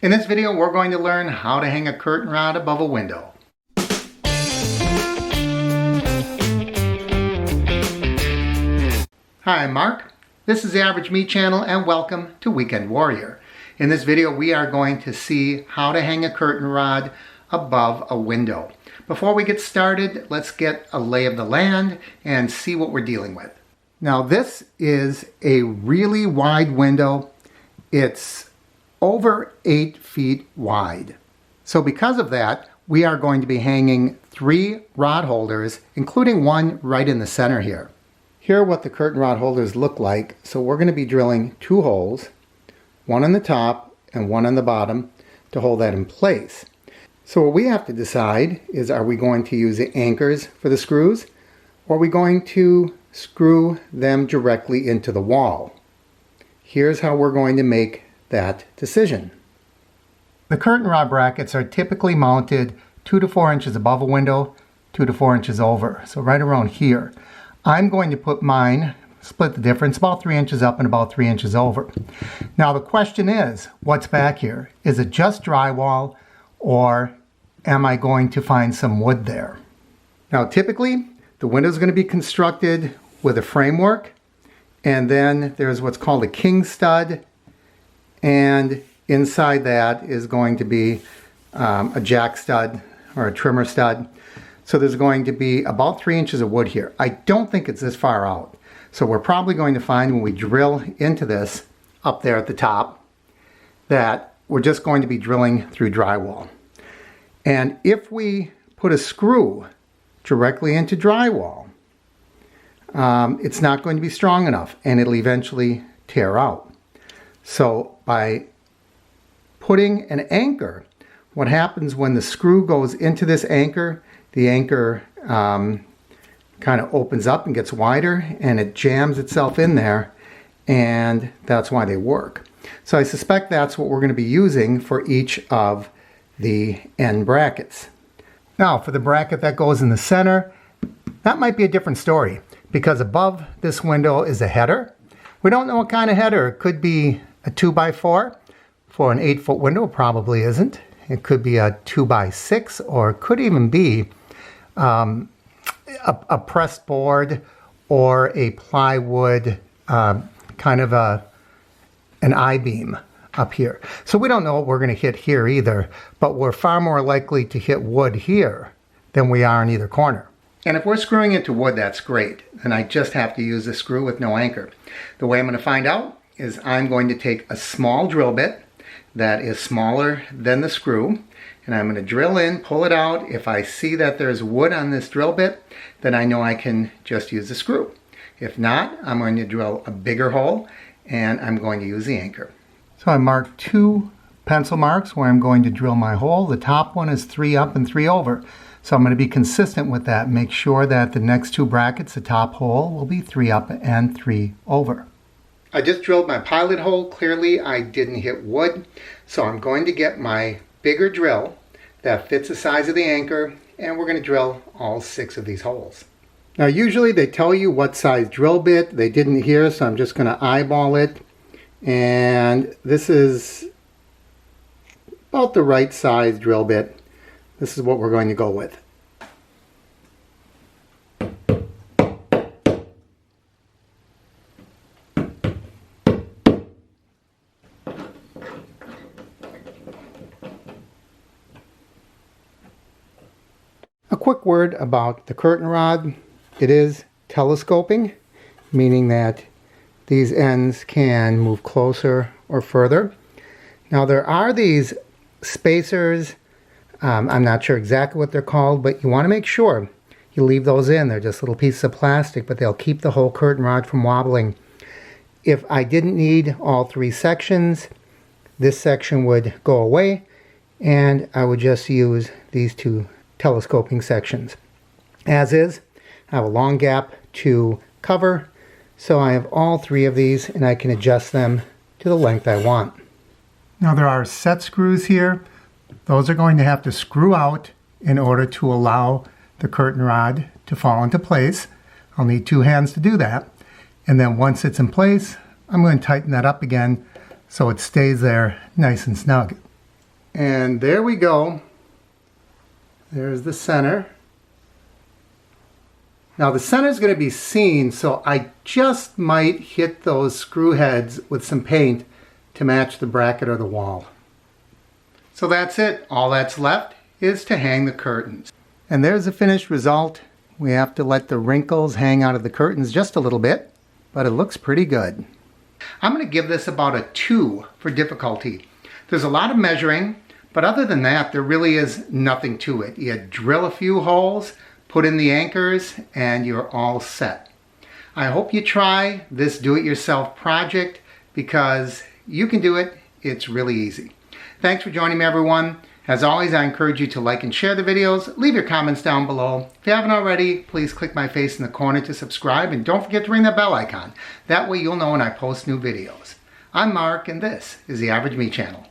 In this video, we're going to learn how to hang a curtain rod above a window. Hi, I'm Mark. This is the Average Me channel and welcome to Weekend Warrior. In this video, we are going to see how to hang a curtain rod above a window. Before we get started, let's get a lay of the land and see what we're dealing with. Now, this is a really wide window. It's over 8 feet wide. So because of that, we are going to be hanging 3 rod holders, including one right in the center here. Here are what the curtain rod holders look like. So we're going to be drilling 2 holes, one on the top and one on the bottom, to hold that in place. So what we have to decide is, are we going to use the anchors for the screws, or are we going to screw them directly into the wall? Here's how we're going to make that decision. The curtain rod brackets are typically mounted 2 to 4 inches above a window, 2 to 4 inches over, so right around here. I'm going to put mine, split the difference, about 3 inches up and about 3 inches over. Now the question is, what's back here? Is it just drywall, or am I going to find some wood there? Now typically, the window is going to be constructed with a framework, and then there's what's called a king stud, and inside that is going to be a jack stud or a trimmer stud. So there's going to be about 3 inches of wood here. I don't think it's this far out. So we're probably going to find when we drill into this up there at the top that we're just going to be drilling through drywall. And if we put a screw directly into drywall, it's not going to be strong enough and it'll eventually tear out. So by putting an anchor, what happens when the screw goes into this anchor, the anchor kind of opens up and gets wider and it jams itself in there, and that's why they work. So I suspect that's what we're going to be using for each of the end brackets. Now for the bracket that goes in the center, that might be a different story, because above this window is a header. We don't know what kind of header. It could be a 2x4 for an 8-foot window. Probably isn't. It could be a 2x6, or it could even be a pressed board or a plywood kind of an I-beam up here. So we don't know what we're going to hit here either, but we're far more likely to hit wood here than we are in either corner. And if we're screwing into wood, that's great. And I just have to use a screw with no anchor. The way I'm going to find out is I'm going to take a small drill bit that is smaller than the screw, and I'm going to drill in, pull it out. If I see that there's wood on this drill bit, then I know I can just use the screw. If not, I'm going to drill a bigger hole and I'm going to use the anchor. So I marked 2 pencil marks where I'm going to drill my hole. The top one is 3 up and 3 over. So I'm going to be consistent with that. Make sure that the next 2 brackets, the top hole, will be 3 up and 3 over. I just drilled my pilot hole. Clearly I didn't hit wood, so I'm going to get my bigger drill that fits the size of the anchor, and we're going to drill all 6 of these holes. Now usually they tell you what size drill bit. They didn't here, so I'm just going to eyeball it, and this is about the right size drill bit. This is what we're going to go with. A quick word about the curtain rod. It is telescoping, meaning that these ends can move closer or further. Now there are these spacers. I'm not sure exactly what they're called, but you want to make sure you leave those in. They're just little pieces of plastic, but they'll keep the whole curtain rod from wobbling. If I didn't need all 3 sections, this section would go away, and I would just use these 2 telescoping sections. As is, I have a long gap to cover, so I have all 3 of these, and I can adjust them to the length I want. Now there are set screws here. Those are going to have to screw out in order to allow the curtain rod to fall into place. I'll need 2 hands to do that. And then once it's in place, I'm going to tighten that up again so it stays there nice and snug. And there we go. There's the center. Now the center is going to be seen, so I just might hit those screw heads with some paint to match the bracket or the wall. So that's it. All that's left is to hang the curtains. And there's the finished result. We have to let the wrinkles hang out of the curtains just a little bit, but it looks pretty good. I'm going to give this about a 2 for difficulty. There's a lot of measuring, but other than that, there really is nothing to it. You drill a few holes, put in the anchors, and you're all set. I hope you try this do-it-yourself project because you can do it. It's really easy. Thanks for joining me, everyone. As always, I encourage you to like and share the videos. Leave your comments down below. If you haven't already, please click my face in the corner to subscribe, and don't forget to ring that bell icon. That way you'll know when I post new videos. I'm Mark, and this is the Average Me Channel.